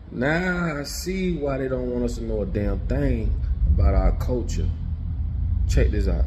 Now I see why they don't want us to know a damn thing about our culture. Check this out.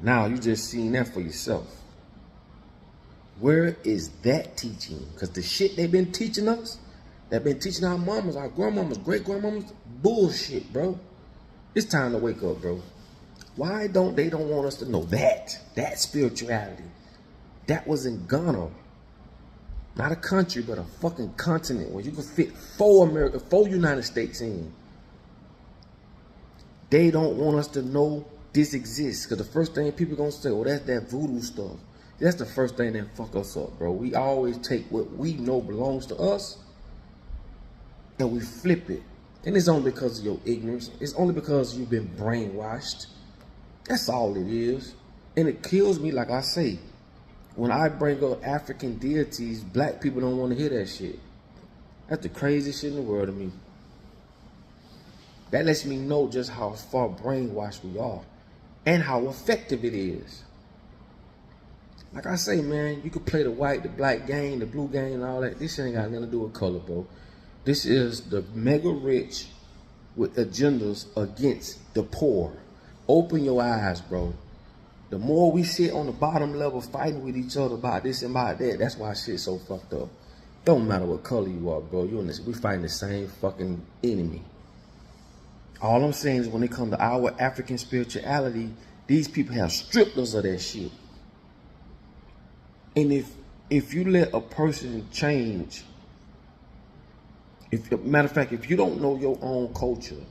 Now you just seen that for yourself. Where is that teaching? Because the shit they've been teaching us, they've been teaching our mamas, our grandmamas, great grandmamas, bullshit, bro. It's time to wake up, bro. Why don't they don't want us to know that spirituality? That was in Ghana. Not a country, but a fucking continent where you can fit four United States in. They don't want us to know this exists. Because the first thing people gonna say, oh, that's that voodoo stuff. That's the first thing that fuck us up, bro. We always take what we know belongs to us and we flip it. And it's only because of your ignorance. It's only because you've been brainwashed. That's all it is. And it kills me, like I say, when I bring up African deities, black people don't want to hear that shit. That's the craziest shit in the world to me. That lets me know just how far brainwashed we are and how effective it is. Like I say, man, you could play the white, the black game, the blue game, and all that. This shit ain't got nothing to do with color, bro. This is the mega rich with agendas against the poor. Open your eyes, bro. The more we sit on the bottom level fighting with each other about this and about that, that's why shit's so fucked up. Don't matter what color you are, bro. We fighting the same fucking enemy. All I'm saying is when it comes to our African spirituality, these people have stripped us of that shit. And if you let a person change, matter of fact, if you don't know your own culture,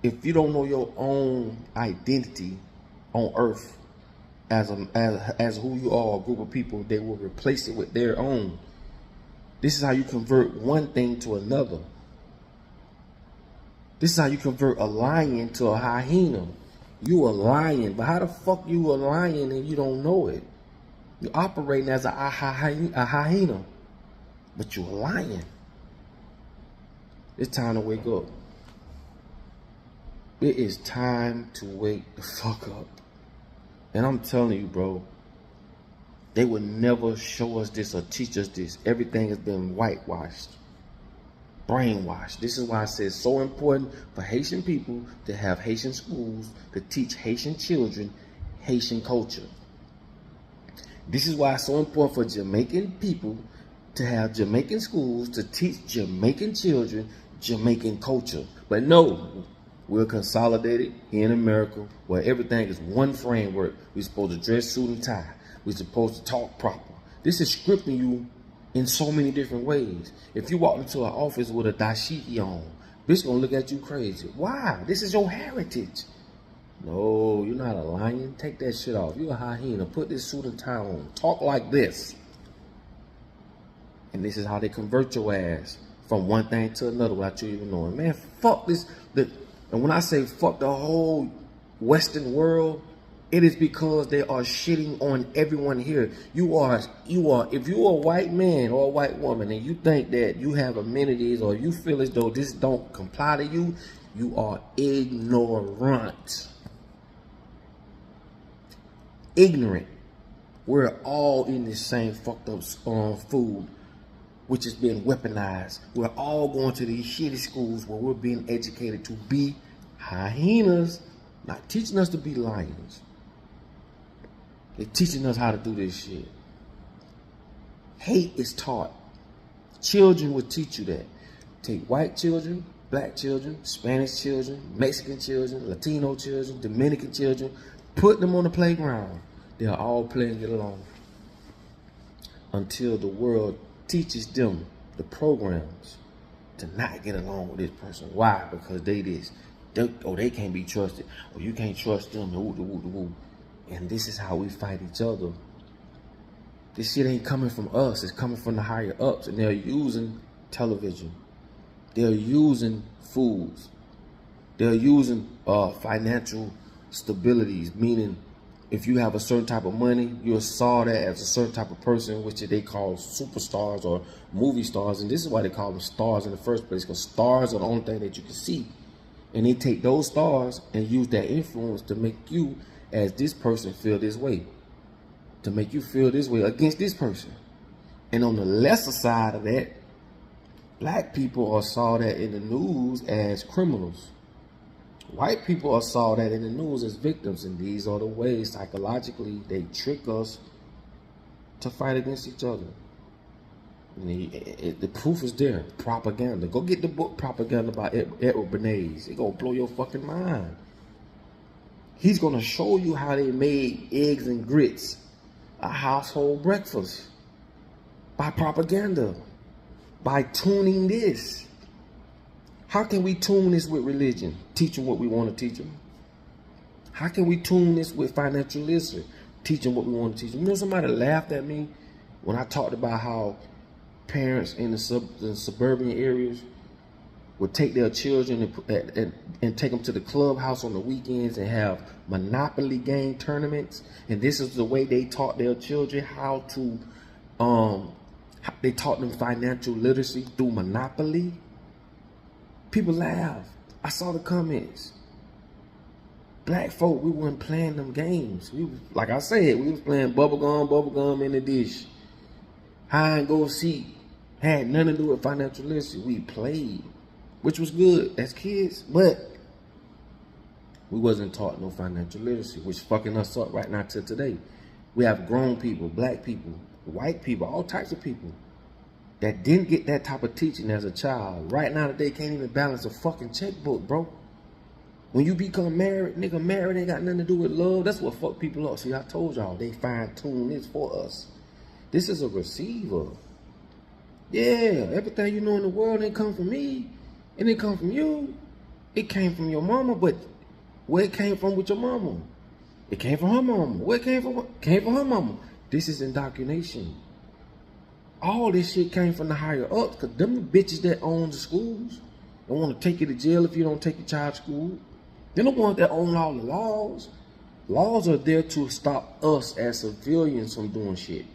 if you don't know your own identity on earth as who you are, a group of people, they will replace it with their own. This is how you convert one thing to another. This is how you convert a lion to a hyena. You a lion, but how the fuck you a lion and you don't know it? You're operating as a hyena, but you're a lion. It's time to wake up. It is time to wake the fuck up. And I'm telling you, bro, they would never show us this or teach us this. Everything has been whitewashed, brainwashed. This is why I say it's so important for Haitian people to have Haitian schools to teach Haitian children Haitian culture. This is why it's so important for Jamaican people to have Jamaican schools to teach Jamaican children Jamaican culture. But no, we're consolidated here in America where everything is one framework. We're supposed to dress suit and tie. We're supposed to talk proper. This is scripting you in so many different ways. If you walk into an office with a dashiki on, bitch gonna look at you crazy. Why? This is your heritage. No, you're not a lion. Take that shit off. You're a hyena. Put this suit and tie on. Talk like this. And this is how they convert your ass from one thing to another without you even knowing. Man, fuck this. And when I say fuck the whole Western world, it is because they are shitting on everyone here. If you're a white man or a white woman and you think that you have amenities or you feel as though this don't comply to you, you are ignorant. Ignorant. We're all in this same fucked up food, which is being weaponized. We're all going to these shitty schools where we're being educated to be hyenas, not teaching us to be lions. They're teaching us how to do this shit. Hate is taught. Children will teach you that. Take white children, black children, Spanish children, Mexican children, Latino children, Dominican children, put them on the playground. They're all playing it along until the world teaches them the programs to not get along with this person. Why? Because they this. They can't be trusted. Or you can't trust them. And this is how we fight each other. This shit ain't coming from us. It's coming from the higher ups. And they're using television. They're using foods. They're using financial stabilities, meaning if you have a certain type of money, you're saw that as a certain type of person, which they call superstars or movie stars. And this is why they call them stars in the first place, because stars are the only thing that you can see. And they take those stars and use that influence to make you, as this person, feel this way. To make you feel this way against this person. And on the lesser side of that, black people are saw that in the news as criminals. White people are saw that in the news as victims, and these are the ways psychologically they trick us to fight against each other. And the proof is there. Propaganda. Go get the book Propaganda by Edward Bernays. It's gonna blow your fucking mind. He's gonna show you how they made eggs and grits a household breakfast by propaganda, by tuning this. How can we tune this with religion? Teach them what we want to teach them. How can we tune this with financial literacy? Teach them what we want to teach them. You know, somebody laughed at me when I talked about how parents in the suburban areas would take their children and take them to the clubhouse on the weekends and have Monopoly game tournaments. And this is the way they taught their children how to, they taught them financial literacy through Monopoly. People laugh. I saw the comments. Black folk, we weren't playing them games. We was, like I said, we was playing bubblegum in the dish. Hide and go seek. Had nothing to do with financial literacy. We played, which was good as kids, but we wasn't taught no financial literacy, which fucking us up right now till today. We have grown people, black people, white people, all types of people that didn't get that type of teaching as a child. Right now they can't even balance a fucking checkbook, bro. When you become married, nigga, married ain't got nothing to do with love. That's what fuck people up. See, I told y'all, they fine tune this for us. This is a receiver. Yeah, everything you know in the world ain't come from me. It didn't come from you. It came from your mama, but where it came from with your mama? It came from her mama. Where it came from? Came from her mama. This is indoctrination. All this shit came from the higher ups, because them the bitches that own the schools and want to take you to jail if you don't take your child to school. They're the ones that own all the laws. Laws are there to stop us as civilians from doing shit.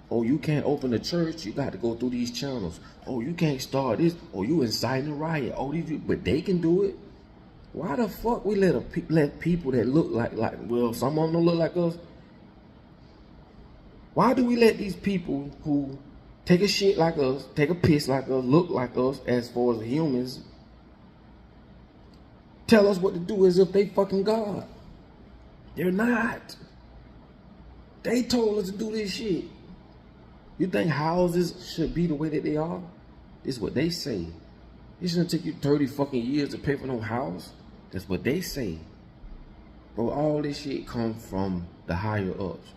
Oh, you can't open a church, you got to go through these channels. Oh, you can't start this. Oh, you inciting a riot. Oh, but they can do it. Why the fuck we let people that look like, well, some of them don't look like us. Why do we let these people who take a shit like us, take a piss like us, look like us as far as humans, tell us what to do as if they fucking God? They're not. They told us to do this shit. You think houses should be the way that they are? This is what they say. It shouldn't take you 30 fucking years to pay for no house. That's what they say. But all this shit comes from the higher ups.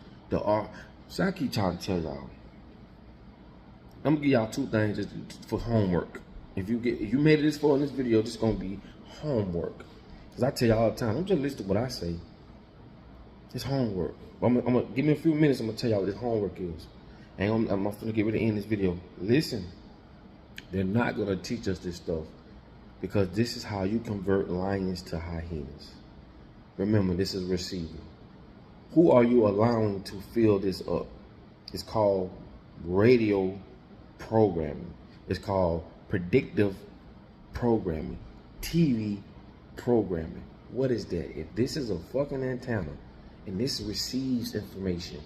So I keep trying to tell y'all. I'm gonna give y'all two things just for homework. If you made it this far in this video, this is gonna be homework. Cause I tell y'all all the time, don't just listen to what I say. It's homework. I'm gonna give me a few minutes. I'm gonna tell y'all what this homework is. And I'm gonna get ready to end this video. Listen, they're not gonna teach us this stuff because this is how you convert lions to hyenas. Remember, this is receiving. Who are you allowing to fill this up? It's called radio programming. It's called predictive programming, TV programming. What is that? If this is a fucking antenna and this receives information,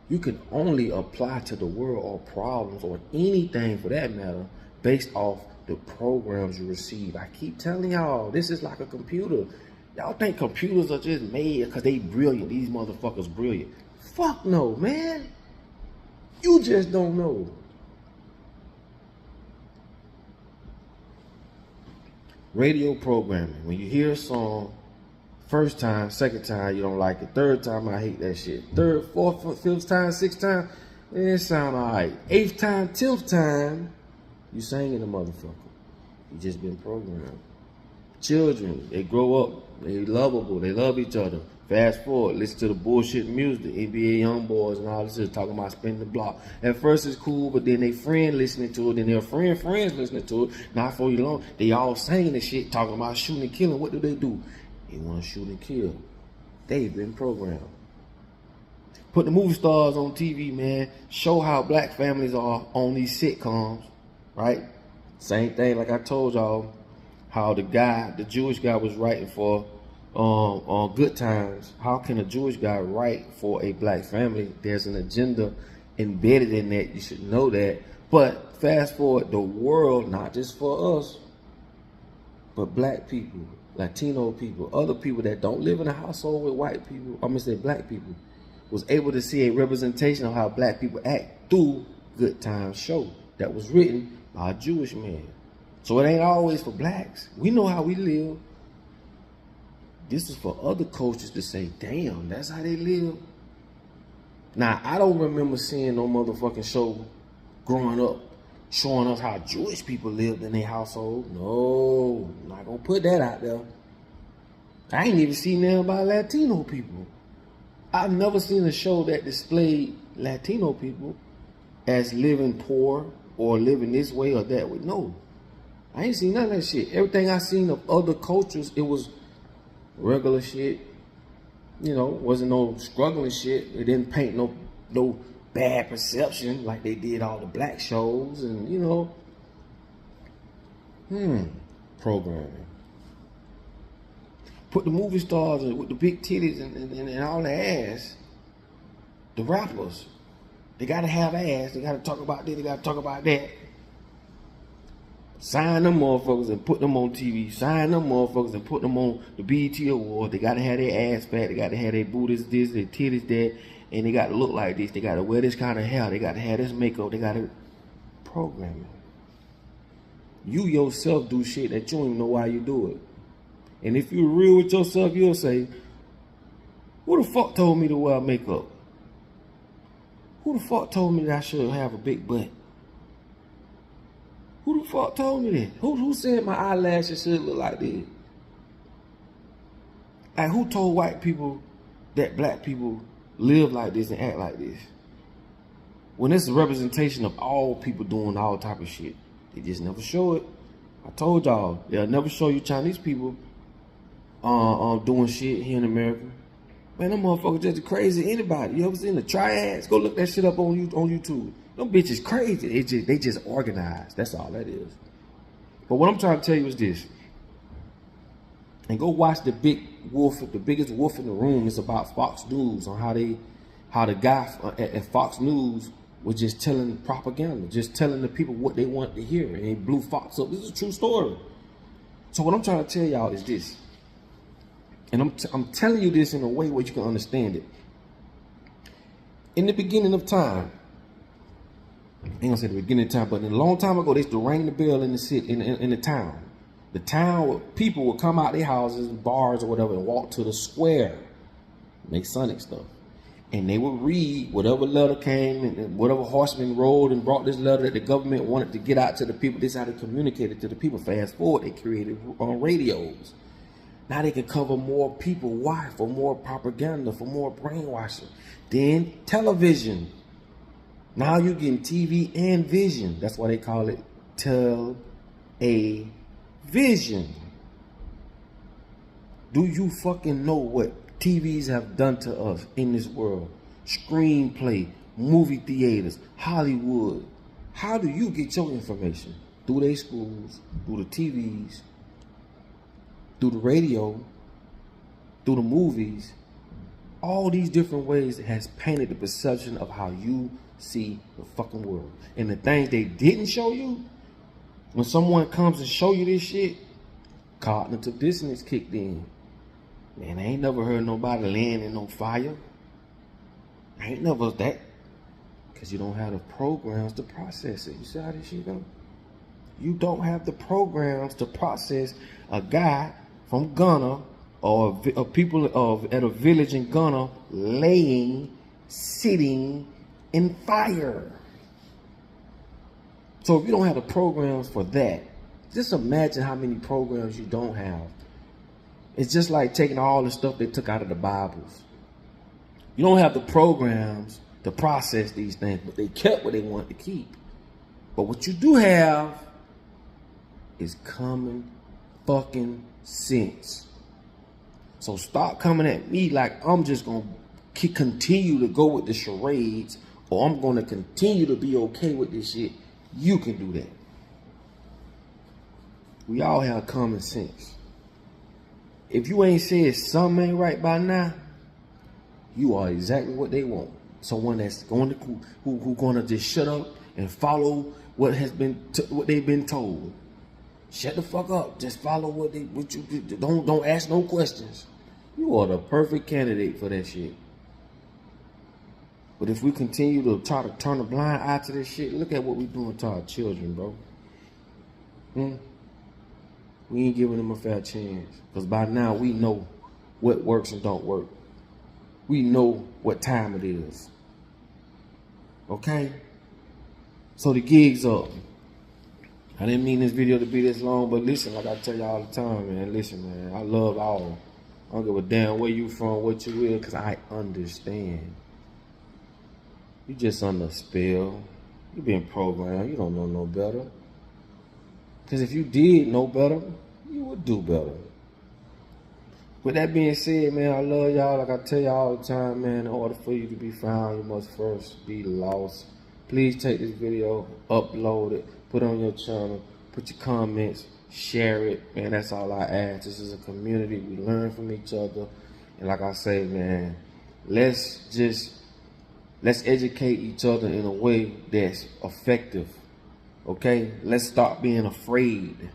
you can only apply to the world or problems or anything for that matter based off the programs you receive. I keep telling y'all, this is like a computer. Y'all think computers are just made because they brilliant. These motherfuckers brilliant. Fuck no, man. You just don't know. Radio programming. When you hear a song, first time, second time, you don't like it. Third time, I hate that shit. Third, fourth, fifth time, sixth time, it sound all right. Eighth time, 10th time, You singing the motherfucker. You just been programmed. Children, they grow up, they lovable, they love each other. Fast forward, listen to the bullshit music, NBA Youngboys and all this shit talking about spinning the block. At first it's cool, but then they friend listening to it, then their friends listening to it. Not for you long, they all saying this shit, talking about shooting and killing. What do? They want to shoot and kill. They've been programmed. Put the movie stars on TV, man. Show how black families are on these sitcoms, right? Same thing like I told y'all, how the Jewish guy was writing for on Good Times. How can a Jewish guy write for a black family? There's an agenda embedded in that. You should know that. But fast forward, the world, not just for us, but black people, Latino people, other people that don't live in a household with white people, I'm gonna say black people, was able to see a representation of how black people act through Good Times show that was written by a Jewish man. So it ain't always for blacks. We know how we live. This is for other cultures to say, damn, that's how they live. Now, I don't remember seeing no motherfucking show growing up showing us how Jewish people lived in their household. No, I'm not gonna put that out there. I ain't even seen that about Latino people. I've never seen a show that displayed Latino people as living poor or living this way or that way. No, I ain't seen none of that shit. Everything I seen of other cultures, it was regular shit. You know, wasn't no struggling shit. It didn't paint no bad perception like they did all the black shows and, you know. Programming. Put the movie stars with the big titties and all the ass. The rappers. They gotta have ass. They gotta talk about this. They gotta talk about that. Sign them motherfuckers and put them on TV. Sign them motherfuckers and put them on the BET Awards. They gotta have their ass fat. They gotta have their booties this, their titties that, and they gotta look like this. They gotta wear this kind of hair. They gotta have this makeup. They gotta program it. You yourself do shit that you don't even know why you do it. And if you're real with yourself, you'll say, who the fuck told me to wear makeup? Who the fuck told me that I should have a big butt? Who the fuck told me that? Who said my eyelashes should look like this? Like, who told white people that black people live like this and act like this? When it's a representation of all people doing all type of shit. They just never show it. I told y'all, they'll never show you Chinese people doing shit here in America. Man, them motherfuckers just crazy. Anybody? You ever seen the triads? Go look that shit up on YouTube. Them bitches crazy. They just organized. That's all that is. But what I'm trying to tell you is this. And go watch the biggest wolf in the room. It's about Fox News on how the guy at Fox News was just telling propaganda, just telling the people what they want to hear, and he blew Fox up. This is a true story. So what I'm trying to tell y'all is this. And I'm telling you this in a way where you can understand it. In the beginning of time, I ain't gonna say the beginning of time, but in a long time ago, they used to ring the bell in the city, in the town. The town, people would come out their houses, bars or whatever, and walk to the square, make Sonic stuff. And they would read whatever letter came and whatever horseman rode and brought this letter that the government wanted to get out to the people. This is how they communicated to the people. Fast forward, they created radios. Now they can cover more people. Why? For more propaganda, for more brainwashing. Then television. Now you're getting TV and vision. That's why they call it television. Do you fucking know what TVs have done to us in this world? Screenplay, movie theaters, Hollywood. How do you get your information? Through their schools, through the TVs, through the radio, through the movies. All these different ways has painted the perception of how you see the fucking world. And the things they didn't show you, when someone comes and show you this shit, cognitive dissonance kicked in. Man, I ain't never heard nobody laying in no fire. I ain't never that. Because you don't have the programs to process it. You see how this shit go? You don't have the programs to process a guy from Ghana or people at a village in Ghana sitting in fire. So if you don't have the programs for that, just imagine how many programs you don't have. It's just like taking all the stuff they took out of the Bibles. You don't have the programs to process these things, but they kept what they wanted to keep. But what you do have is common fucking sense. So stop coming at me like I'm just gonna continue to go with the charades, or I'm gonna continue to be okay with this shit. You can do that. We all have common sense. If you ain't said something ain't right by now, you are exactly what they want. Someone that's going to who gonna just shut up and follow what has been what they've been told. Shut the fuck up. Just follow what you don't ask no questions. You are the perfect candidate for that shit. But if we continue to try to turn a blind eye to this shit, look at what we doing to our children, bro. We ain't giving them a fair chance. Because by now we know what works and don't work. We know what time it is. Okay? So the gig's up. I didn't mean this video to be this long, but listen, like I tell you all the time, man. Listen, man, I love all. I don't give a damn where you from, what you will, because I understand. You just under a spell. You been programmed. You don't know no better. Because if you did know better, you would do better. With that being said, man, I love y'all. Like I tell y'all all the time, man, in order for you to be found, you must first be lost. Please take this video, upload it, put it on your channel, put your comments, share it. Man, that's all I ask. This is a community. We learn from each other. And like I say, man, let's educate each other in a way that's effective. Okay? Let's stop being afraid.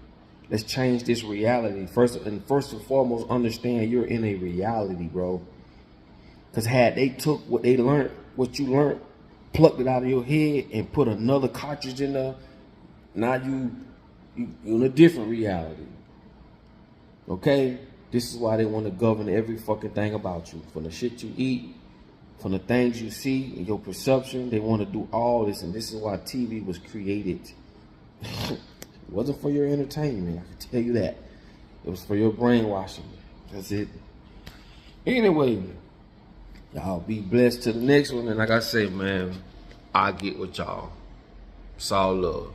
Let's change this reality. First and foremost, understand you're in a reality, bro. Because had they took what they learned, what you learned, plucked it out of your head and put another cartridge in there, now you in a different reality. Okay? This is why they want to govern every fucking thing about you. From the shit you eat, from the things you see, and your perception, they want to do all this. And this is why TV was created. It wasn't for your entertainment, I can tell you that. It was for your brainwashing. That's it. Anyway, y'all be blessed to the next one. And like I say, man, I get with y'all. It's all love.